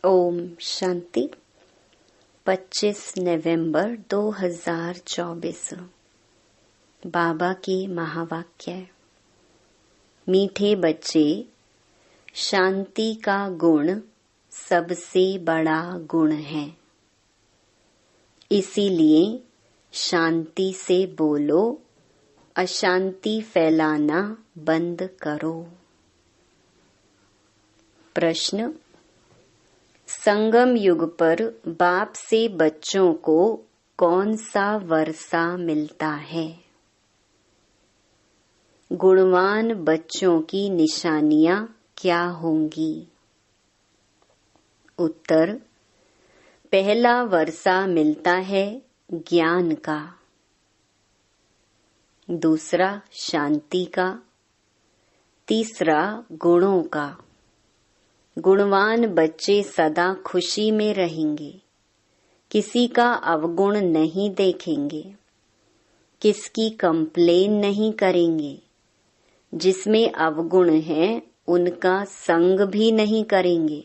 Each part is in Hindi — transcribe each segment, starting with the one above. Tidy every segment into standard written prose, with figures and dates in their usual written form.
ओम शांति। 25 नवंबर 2024। बाबा की महावाक्य। मीठे बच्चे, शांति का गुण सबसे बड़ा गुण है। इसीलिए शांति से बोलो, अशांति फैलाना बंद करो। प्रश्न। संगम युग पर बाप से बच्चों को कौन सा वर्षा मिलता है? गुणवान बच्चों की निशानियां क्या होंगी? उत्तर। पहला वर्षा मिलता है ज्ञान का, दूसरा शांति का, तीसरा गुणों का। गुणवान बच्चे सदा खुशी में रहेंगे, किसी का अवगुण नहीं देखेंगे, किसकी कंप्लेन नहीं करेंगे। जिसमें अवगुण है उनका संग भी नहीं करेंगे।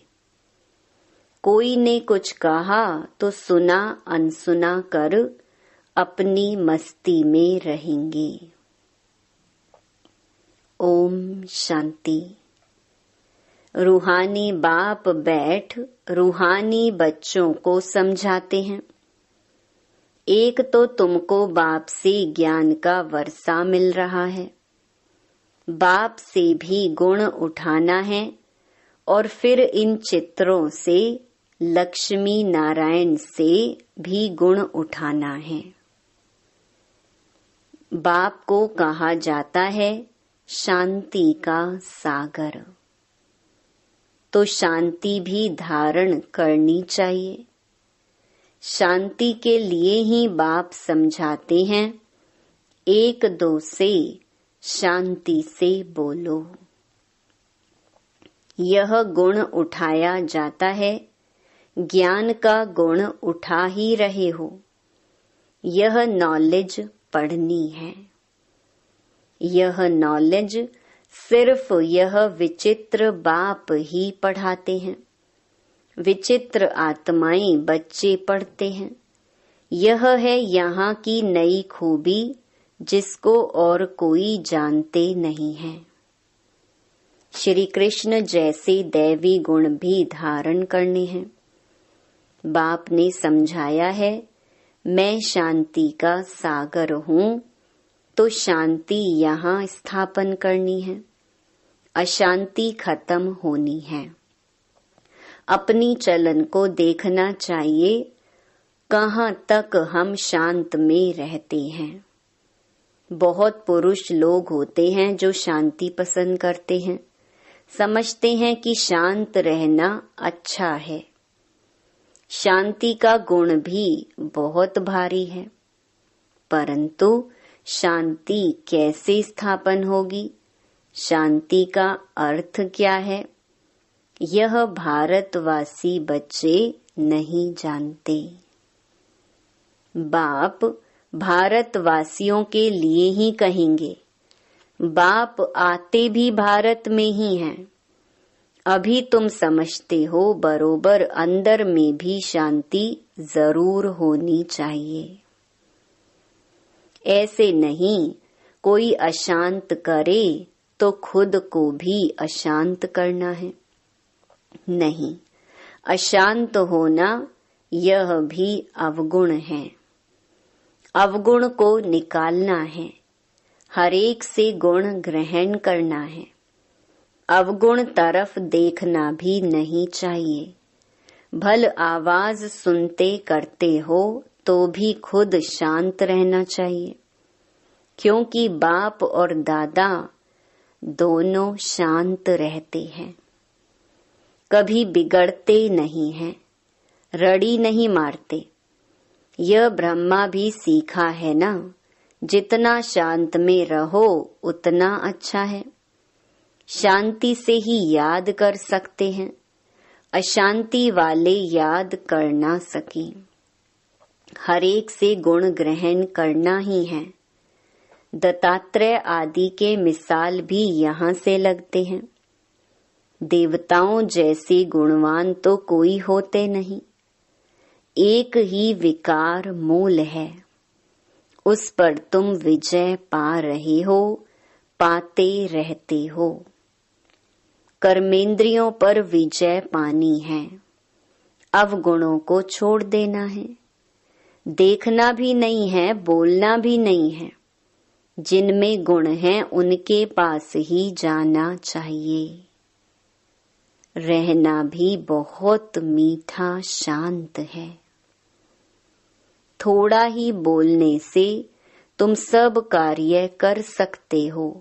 कोई ने कुछ कहा तो सुना अनसुना कर अपनी मस्ती में रहेंगे। ओम शांति। रूहानी बाप बैठ रूहानी बच्चों को समझाते हैं। एक तो तुमको बाप से ज्ञान का वर्षा मिल रहा है, बाप से भी गुण उठाना है और फिर इन चित्रों से लक्ष्मी नारायण से भी गुण उठाना है। बाप को कहा जाता है शांति का सागर, तो शांति भी धारण करनी चाहिए। शांति के लिए ही बाप समझाते हैं, एक दो से शांति से बोलो। यह गुण उठाया जाता है, ज्ञान का गुण उठा ही रहे हो। यह नॉलेज पढ़नी है। यह नॉलेज सिर्फ यह विचित्र बाप ही पढ़ाते हैं। विचित्र आत्माएं बच्चे पढ़ते हैं। यह है यहाँ की नई खूबी, जिसको और कोई जानते नहीं है। श्री कृष्ण जैसे दैवी गुण भी धारण करने हैं। बाप ने समझाया है, मैं शांति का सागर हूँ, तो शांति यहाँ स्थापन करनी है, अशांति खत्म होनी है। अपनी चलन को देखना चाहिए, कहाँ तक हम शांत में रहते हैं। बहुत पुरुष लोग होते हैं जो शांति पसंद करते हैं, समझते हैं कि शांत रहना अच्छा है। शांति का गुण भी बहुत भारी है, परंतु शांति कैसे स्थापन होगी? शांति का अर्थ क्या है? यह भारतवासी बच्चे नहीं जानते। बाप भारतवासियों के लिए ही कहेंगे। बाप आते भी भारत में ही हैं। अभी तुम समझते हो बरोबर अंदर में भी शांति जरूर होनी चाहिए। ऐसे नहीं, कोई अशांत करे तो खुद को भी अशांत करना है। नहीं, अशांत होना यह भी अवगुण है। अवगुण को निकालना है, हरेक से गुण ग्रहण करना है। अवगुण तरफ देखना भी नहीं चाहिए। भल आवाज सुनते करते हो तो भी खुद शांत रहना चाहिए, क्योंकि बाप और दादा दोनों शांत रहते हैं, कभी बिगड़ते नहीं हैं, रड़ी नहीं मारते। यह ब्रह्मा भी सीखा है ना, जितना शांत में रहो उतना अच्छा है। शांति से ही याद कर सकते हैं, अशांति वाले याद कर ना सके। हरेक से गुण ग्रहण करना ही है। दत्तात्रेय आदि के मिसाल भी यहाँ से लगते हैं। देवताओं जैसे गुणवान तो कोई होते नहीं। एक ही विकार मूल है, उस पर तुम विजय पा रहे हो, पाते रहते हो। कर्मेंद्रियों पर विजय पानी है, अवगुणों को छोड़ देना है। देखना भी नहीं है, बोलना भी नहीं है। जिनमें गुण हैं उनके पास ही जाना चाहिए। रहना भी बहुत मीठा शांत है। थोड़ा ही बोलने से तुम सब कार्य कर सकते हो।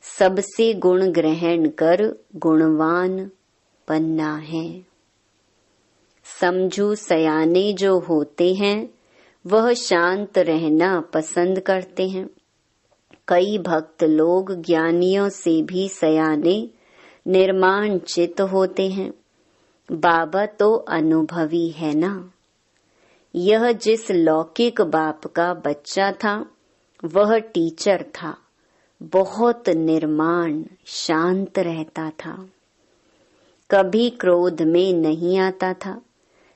सबसे गुण ग्रहण कर गुणवान बनना है। समझू सयाने जो होते हैं वह शांत रहना पसंद करते हैं। कई भक्त लोग ज्ञानियों से भी सयाने निर्माण चित्त होते हैं। बाबा तो अनुभवी है ना। यह जिस लौकिक बाप का बच्चा था वह टीचर था, बहुत निर्माण शांत रहता था, कभी क्रोध में नहीं आता था।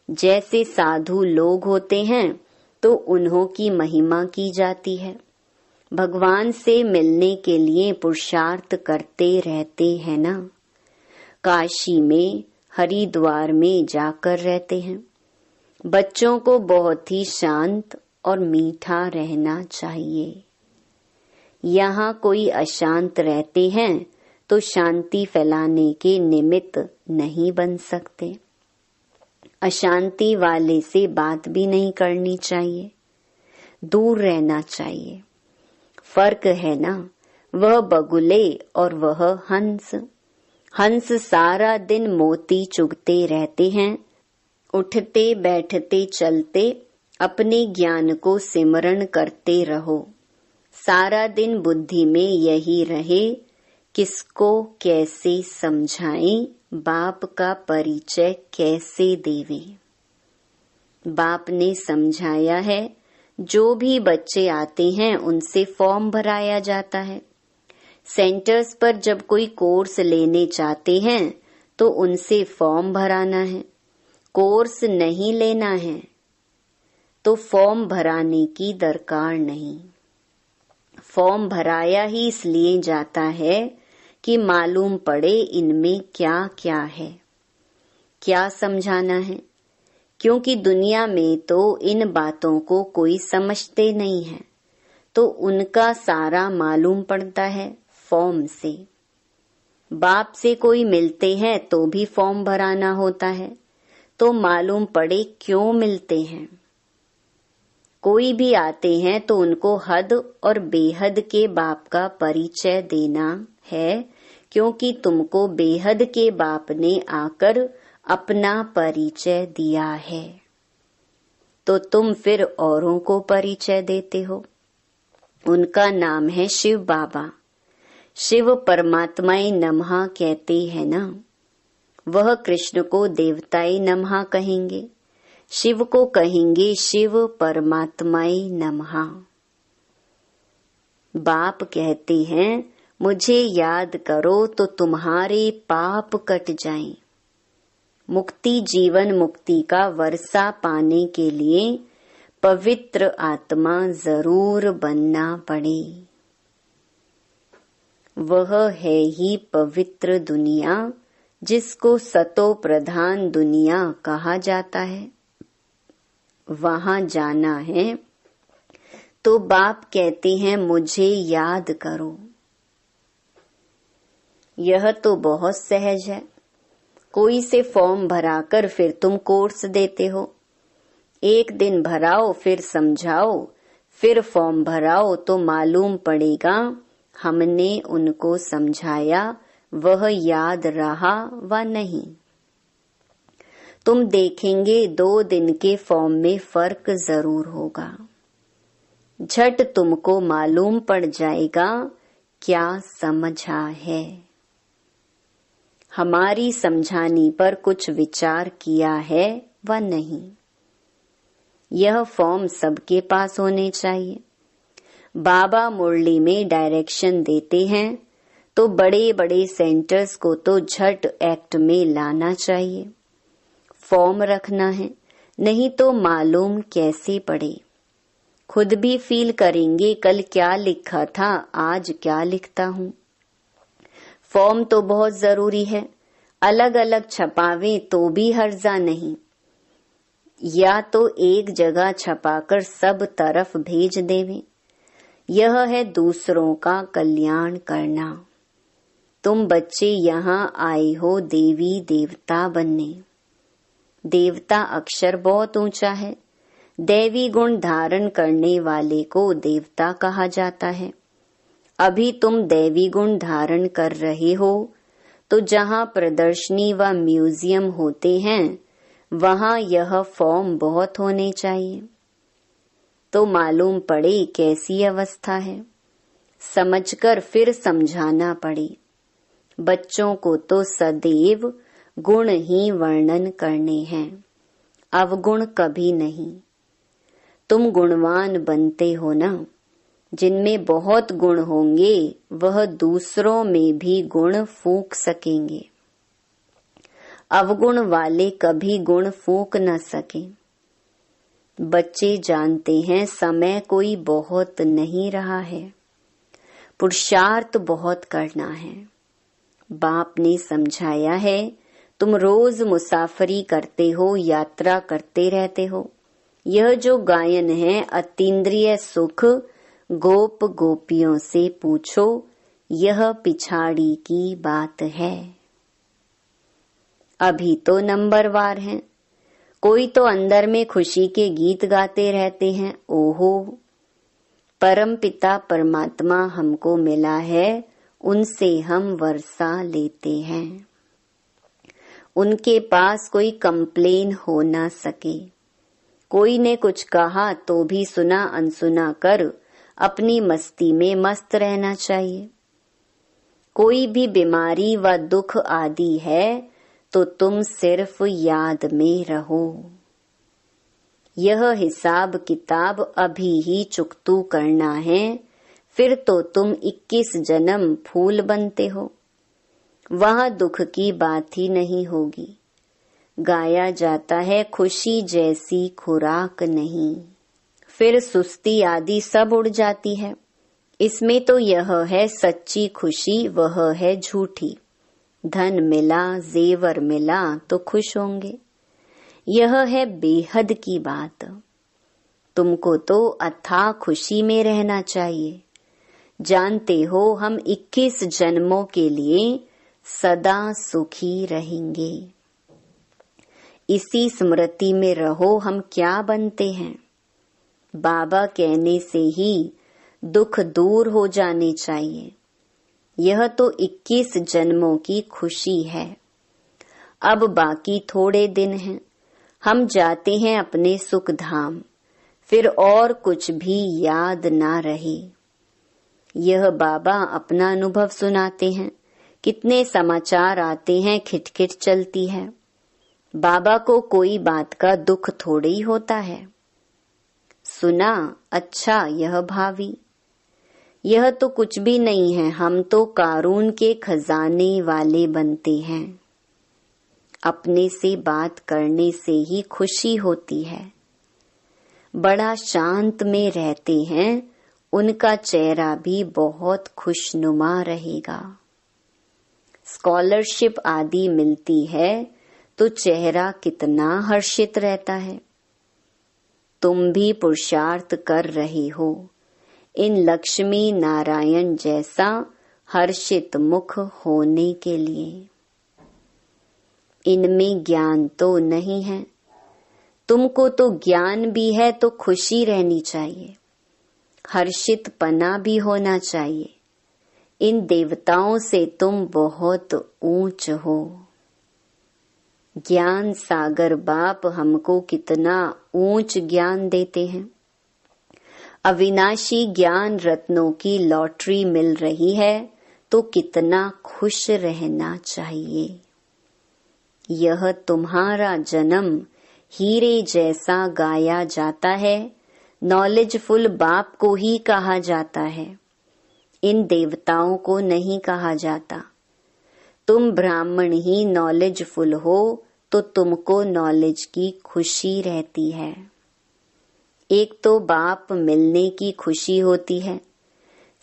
जैसे साधु लोग होते हैं तो उन्हों की महिमा की जाती है। भगवान से मिलने के लिए पुरुषार्थ करते रहते हैं ना। काशी में, हरिद्वार में जाकर रहते हैं। बच्चों को बहुत ही शांत और मीठा रहना चाहिए। यहाँ कोई अशांत रहते हैं तो शांति फैलाने के निमित्त नहीं बन सकते। अशांति वाले से बात भी नहीं करनी चाहिए, दूर रहना चाहिए। फर्क है ना, वह बगुले और वह हंस। हंस सारा दिन मोती चुगते रहते हैं। उठते बैठते चलते अपने ज्ञान को सिमरण करते रहो। सारा दिन बुद्धि में यही रहे, किसको कैसे समझाएं, बाप का परिचय कैसे देवें। बाप ने समझाया है, जो भी बच्चे आते हैं उनसे फॉर्म भराया जाता है। सेंटर्स पर जब कोई कोर्स लेने चाहते हैं तो उनसे फॉर्म भराना है। कोर्स नहीं लेना है तो फॉर्म भराने की दरकार नहीं। फॉर्म भराया ही इसलिए जाता है कि मालूम पड़े इनमें क्या क्या है, क्या समझाना है। क्योंकि दुनिया में तो इन बातों को कोई समझते नहीं है, तो उनका सारा मालूम पड़ता है फॉर्म से। बाप से कोई मिलते हैं तो भी फॉर्म भराना होता है, तो मालूम पड़े क्यों मिलते हैं। कोई भी आते हैं तो उनको हद और बेहद के बाप का परिचय देना है, क्योंकि तुमको बेहद के बाप ने आकर अपना परिचय दिया है, तो तुम फिर औरों को परिचय देते हो। उनका नाम है शिव बाबा। शिव परमात्माए नमः कहते हैं ना। वह कृष्ण को देवताए नमः कहेंगे, शिव को कहेंगे शिव परमात्माए नमः। बाप कहते हैं, मुझे याद करो तो तुम्हारे पाप कट जाएं। मुक्ति जीवन मुक्ति का वर्षा पाने के लिए पवित्र आत्मा जरूर बनना पड़े। वह है ही पवित्र दुनिया, जिसको सतो प्रधान दुनिया कहा जाता है। वहां जाना है तो बाप कहते हैं मुझे याद करो। यह तो बहुत सहज है। कोई से फॉर्म भराकर फिर तुम कोर्स देते हो। एक दिन भराओ, फिर समझाओ, फिर फॉर्म भराओ तो मालूम पड़ेगा हमने उनको समझाया, वह याद रहा व नहीं। तुम देखेंगे 2 दिन के फॉर्म में फर्क जरूर होगा। झट तुमको मालूम पड़ जाएगा क्या समझा है। हमारी समझाने पर कुछ विचार किया है व नहीं। यह फॉर्म सबके पास होने चाहिए। बाबा मुरली में डायरेक्शन देते हैं तो बड़े बड़े सेंटर्स को तो झट एक्ट में लाना चाहिए। फॉर्म रखना है, नहीं तो मालूम कैसे पड़े। खुद भी फील करेंगे कल क्या लिखा था, आज क्या लिखता हूँ। फॉर्म तो बहुत जरूरी है, अलग अलग छपावे तो भी हर्जा नहीं, या तो एक जगह छपाकर सब तरफ भेज देवे। यह है दूसरों का कल्याण करना। तुम बच्चे यहाँ आए हो देवी देवता बनने। देवता अक्षर बहुत ऊंचा है, दैवी गुण धारण करने वाले को देवता कहा जाता है। अभी तुम दैवी गुण धारण कर रहे हो, तो जहाँ प्रदर्शनी व म्यूजियम होते हैं वहाँ यह फॉर्म बहुत होने चाहिए, तो मालूम पड़े कैसी अवस्था है। समझकर फिर समझाना पड़े। बच्चों को तो सदैव गुण ही वर्णन करने हैं, अवगुण कभी नहीं। तुम गुणवान बनते हो ना, जिनमें बहुत गुण होंगे वह दूसरों में भी गुण फूंक सकेंगे। अवगुण वाले कभी गुण फूंक न सके। बच्चे जानते हैं समय कोई बहुत नहीं रहा है, पुरुषार्थ बहुत करना है। बाप ने समझाया है, तुम रोज मुसाफरी करते हो, यात्रा करते रहते हो। यह जो गायन है अतीन्द्रिय सुख, गोप गोपियों से पूछो, यह पिछाड़ी की बात है। अभी तो नंबरवार हैं, कोई तो अंदर में खुशी के गीत गाते रहते हैं। ओहो, परम पिता परमात्मा हमको मिला है, उनसे हम वर्षा लेते हैं। उनके पास कोई कंप्लेन हो ना सके। कोई ने कुछ कहा तो भी सुना अनसुना कर अपनी मस्ती में मस्त रहना चाहिए। कोई भी बीमारी व दुख आदि है तो तुम सिर्फ याद में रहो। यह हिसाब किताब अभी ही चुकतू करना है, फिर तो तुम 21 जन्म फूल बनते हो, वहां दुख की बात ही नहीं होगी। गाया जाता है खुशी जैसी खुराक नहीं, फिर सुस्ती आदि सब उड़ जाती है। इसमें तो यह है सच्ची खुशी, वह है झूठी। धन मिला, जेवर मिला तो खुश होंगे, यह है बेहद की बात। तुमको तो अथाह खुशी में रहना चाहिए। जानते हो हम 21 जन्मों के लिए सदा सुखी रहेंगे। इसी स्मृति में रहो हम क्या बनते हैं। बाबा कहने से ही दुख दूर हो जाने चाहिए। यह तो 21 जन्मों की खुशी है। अब बाकी थोड़े दिन हैं, हम जाते हैं अपने सुख धाम, फिर और कुछ भी याद ना रहे। यह बाबा अपना अनुभव सुनाते हैं। कितने समाचार आते हैं, खिटखिट चलती है। बाबा को कोई बात का दुख थोड़े ही होता है। सुना, अच्छा यह भावी, यह तो कुछ भी नहीं है। हम तो कारून के खजाने वाले बनते हैं। अपने से बात करने से ही खुशी होती है। बड़ा शांत में रहते हैं, उनका चेहरा भी बहुत खुशनुमा रहेगा। स्कॉलरशिप आदि मिलती है तो चेहरा कितना हर्षित रहता है। तुम भी पुरुषार्थ कर रहे हो, इन लक्ष्मी नारायण जैसा हर्षित मुख होने के लिए। इनमें ज्ञान तो नहीं है, तुमको तो ज्ञान भी है तो खुशी रहनी चाहिए, हर्षित पना भी होना चाहिए। इन देवताओं से तुम बहुत ऊंच हो। ज्ञान सागर बाप हमको कितना ऊंच ज्ञान देते हैं। अविनाशी ज्ञान रत्नों की लॉटरी मिल रही है तो कितना खुश रहना चाहिए। यह तुम्हारा जन्म हीरे जैसा गाया जाता है। नॉलेजफुल बाप को ही कहा जाता है। इन देवताओं को नहीं कहा जाता। तुम ब्राह्मण ही नॉलेजफुल हो तो तुमको नॉलेज की खुशी रहती है। एक तो बाप मिलने की खुशी होती है,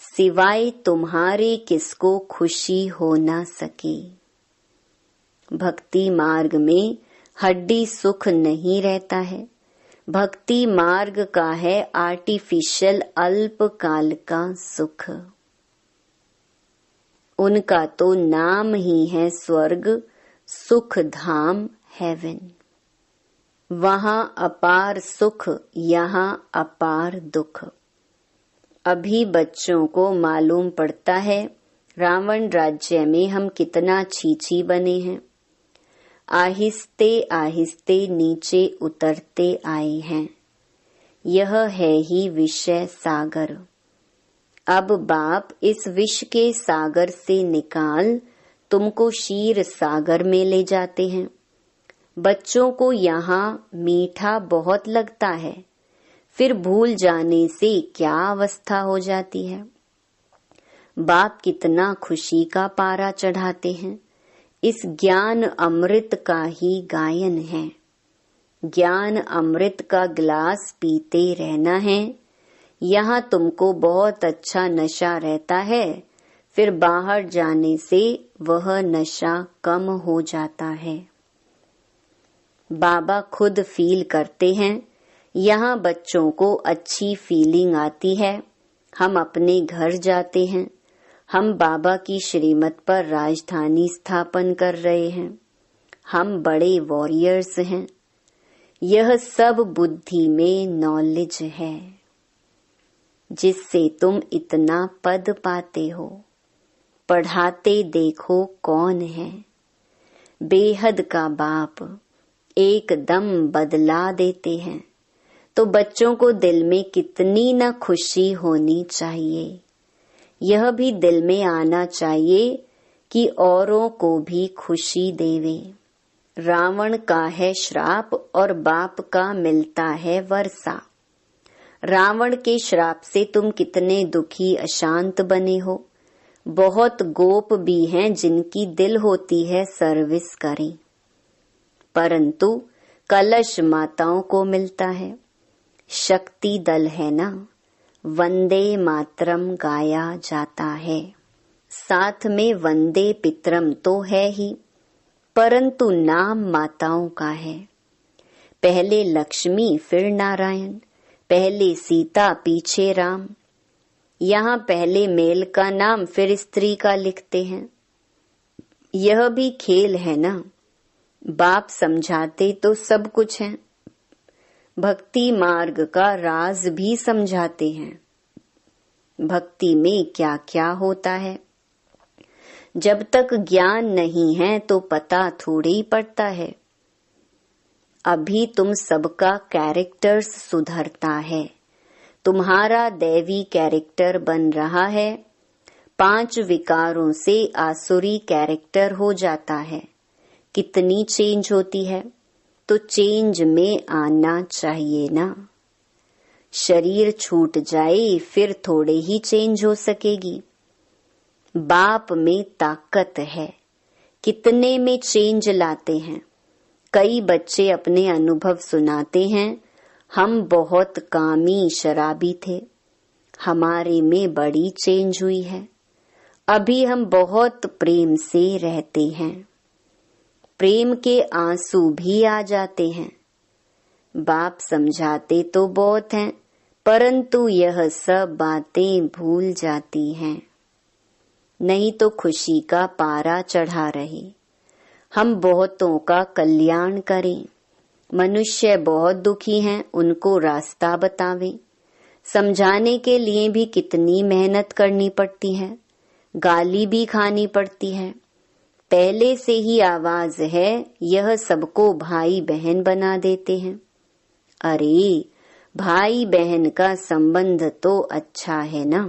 सिवाय तुम्हारे किसको खुशी हो ना सके। भक्ति मार्ग में हड्डी सुख नहीं रहता है। भक्ति मार्ग का है आर्टिफिशियल अल्पकाल का सुख। उनका तो नाम ही है स्वर्ग, सुख धाम, हेवन। वहां अपार सुख, यहाँ अपार दुख। अभी बच्चों को मालूम पड़ता है रावण राज्य में हम कितना छीछी बने हैं। आहिस्ते आहिस्ते नीचे उतरते आए हैं। यह है ही विषय सागर। अब बाप इस विष के सागर से निकाल तुमको क्षीर सागर में ले जाते हैं। बच्चों को यहाँ मीठा बहुत लगता है, फिर भूल जाने से क्या अवस्था हो जाती है। बाप कितना खुशी का पारा चढ़ाते हैं। इस ज्ञान अमृत का ही गायन है। ज्ञान अमृत का गिलास पीते रहना है। यहाँ तुमको बहुत अच्छा नशा रहता है, फिर बाहर जाने से वह नशा कम हो जाता है। बाबा खुद फील करते हैं। यहाँ बच्चों को अच्छी फीलिंग आती है। हम अपने घर जाते हैं। हम बाबा की श्रीमत पर राजधानी स्थापन कर रहे हैं। हम बड़े वॉरियर्स हैं। यह सब बुद्धि में नॉलेज है, जिससे तुम इतना पद पाते हो। पढ़ाते देखो कौन है। बेहद का बाप एकदम बदला देते हैं, तो बच्चों को दिल में कितनी न खुशी होनी चाहिए। यह भी दिल में आना चाहिए कि औरों को भी खुशी देवे। रावण का है श्राप और बाप का मिलता है वर्षा। रावण के श्राप से तुम कितने दुखी अशांत बने हो। बहुत गोप भी हैं जिनकी दिल होती है सर्विस करें, परंतु कलश माताओं को मिलता है। शक्ति दल है ना, वंदे मातरम गाया जाता है। साथ में वंदे पितरम तो है ही, परंतु नाम माताओं का है। पहले लक्ष्मी फिर नारायण, पहले सीता पीछे राम। यहाँ पहले मेल का नाम फिर स्त्री का लिखते हैं। यह भी खेल है ना। बाप समझाते तो सब कुछ है। भक्ति मार्ग का राज भी समझाते हैं। भक्ति में क्या क्या होता है। जब तक ज्ञान नहीं है तो पता थोड़ी ही पड़ता है। अभी तुम सबका कैरेक्टर्स सुधरता है। तुम्हारा दैवी कैरेक्टर बन रहा है। 5 विकारों से आसुरी कैरेक्टर हो जाता है। कितनी चेंज होती है, तो चेंज में आना चाहिए ना। शरीर छूट जाए फिर थोड़े ही चेंज हो सकेगी। बाप में ताकत है। कितने में चेंज लाते हैं। कई बच्चे अपने अनुभव सुनाते हैं। हम बहुत कामी शराबी थे, हमारे में बड़ी चेंज हुई है। अभी हम बहुत प्रेम से रहते हैं। प्रेम के आंसू भी आ जाते हैं। बाप समझाते तो बहुत हैं, परंतु यह सब बातें भूल जाती हैं। नहीं तो खुशी का पारा चढ़ा रहे। हम बहुतों का कल्याण करें। मनुष्य बहुत दुखी हैं, उनको रास्ता बतावें। समझाने के लिए भी कितनी मेहनत करनी पड़ती है, गाली भी खानी पड़ती है। पहले से ही आवाज है, यह सबको भाई बहन बना देते हैं। अरे भाई बहन का संबंध तो अच्छा है ना।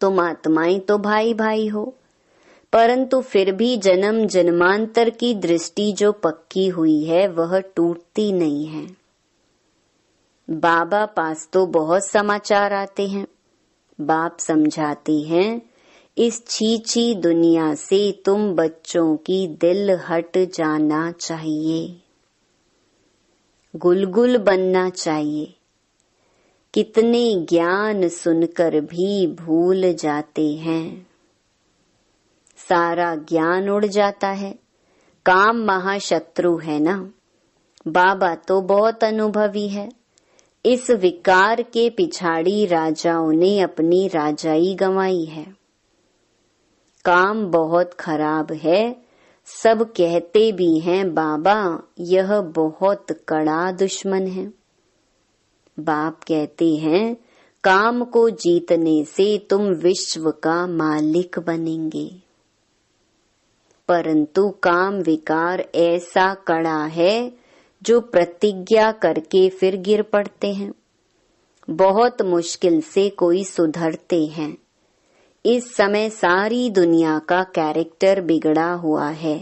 तुम आत्माएं तो भाई भाई हो, परंतु फिर भी जन्म जन्मांतर की दृष्टि जो पक्की हुई है वह टूटती नहीं है। बाबा पास तो बहुत समाचार आते हैं। बाप समझाते हैं, इस छीछी दुनिया से तुम बच्चों की दिल हट जाना चाहिए, गुलगुल बनना चाहिए। कितने ज्ञान सुनकर भी भूल जाते हैं, सारा ज्ञान उड़ जाता है। काम महाशत्रु है ना। बाबा तो बहुत अनुभवी है। इस विकार के पिछाड़ी राजाओं ने अपनी राजाई गंवाई है। काम बहुत खराब है। सब कहते भी हैं बाबा यह बहुत कड़ा दुश्मन है। बाप कहते हैं काम को जीतने से तुम विश्व का मालिक बनेंगे। परंतु काम विकार ऐसा कड़ा है जो प्रतिज्ञा करके फिर गिर पड़ते हैं। बहुत मुश्किल से कोई सुधरते हैं। इस समय सारी दुनिया का कैरेक्टर बिगड़ा हुआ है।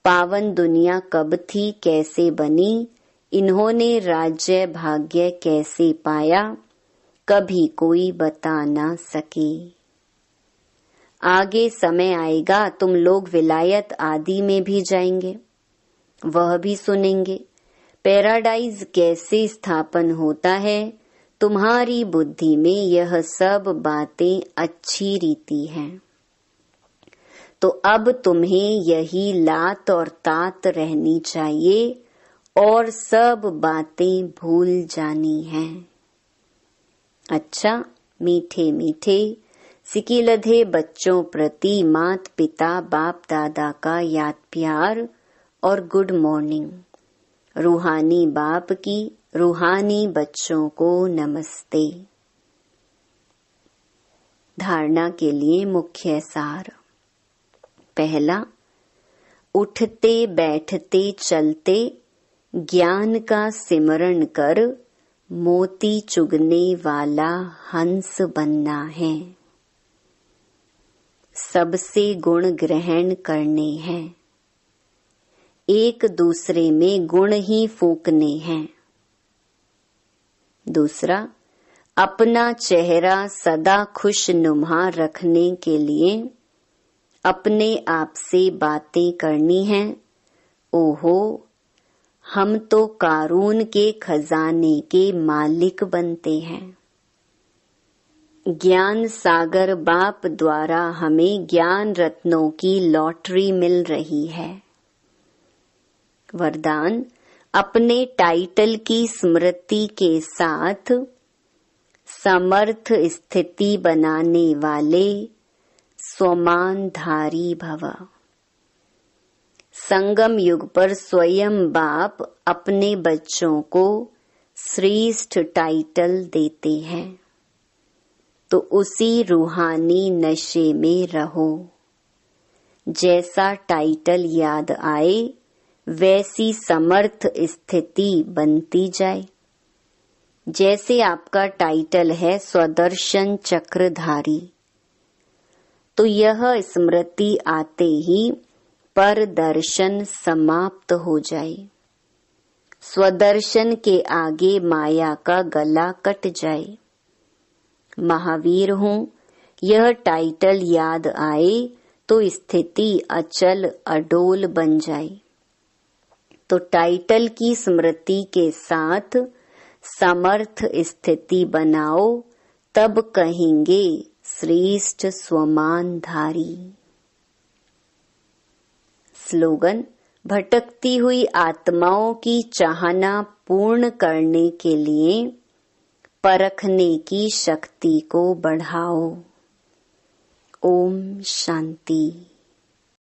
पावन दुनिया कब थी, कैसे बनी, इन्होंने राज्य भाग्य कैसे पाया, कभी कोई बता ना सके। आगे समय आएगा तुम लोग विलायत आदि में भी जाएंगे, वह भी सुनेंगे। पैराडाइज कैसे स्थापन होता है, तुम्हारी बुद्धि में यह सब बातें अच्छी रीति हैं। तो अब तुम्हें यही लात और तात रहनी चाहिए और सब बातें भूल जानी हैं। अच्छा, मीठे मीठे सिकिलधे बच्चों प्रति मात पिता बाप दादा का याद प्यार और गुड मॉर्निंग। रूहानी बाप की रूहानी बच्चों को नमस्ते। धारणा के लिए मुख्य सार। पहला, उठते बैठते चलते ज्ञान का सिमरण कर मोती चुगने वाला हंस बनना है। सबसे गुण ग्रहण करने हैं। एक दूसरे में गुण ही फूंकने हैं। दूसरा, अपना चेहरा सदा खुशनुमा रखने के लिए अपने आप से बातें करनी हैं। ओहो, हम तो कारून के खजाने के मालिक बनते हैं। ज्ञान सागर बाप द्वारा हमें ज्ञान रत्नों की लॉटरी मिल रही है। वरदान, अपने टाइटल की स्मृति के साथ समर्थ स्थिति बनाने वाले स्वमानधारी भव। संगम युग पर स्वयं बाप अपने बच्चों को श्रेष्ठ टाइटल देते हैं, तो उसी रूहानी नशे में रहो। जैसा टाइटल याद आए वैसी समर्थ स्थिति बनती जाए। जैसे आपका टाइटल है स्वदर्शन चक्रधारी, तो यह स्मृति आते ही पर दर्शन समाप्त हो जाए। स्वदर्शन के आगे माया का गला कट जाए। महावीर हूँ, यह टाइटल याद आए तो स्थिति अचल अडोल बन जाए। तो टाइटल की स्मृति के साथ समर्थ स्थिति बनाओ, तब कहेंगे श्रेष्ठ स्वमानधारी। स्लोगन, भटकती हुई आत्माओं की चाहना पूर्ण करने के लिए परखने की शक्ति को बढ़ाओ। ओम शांति।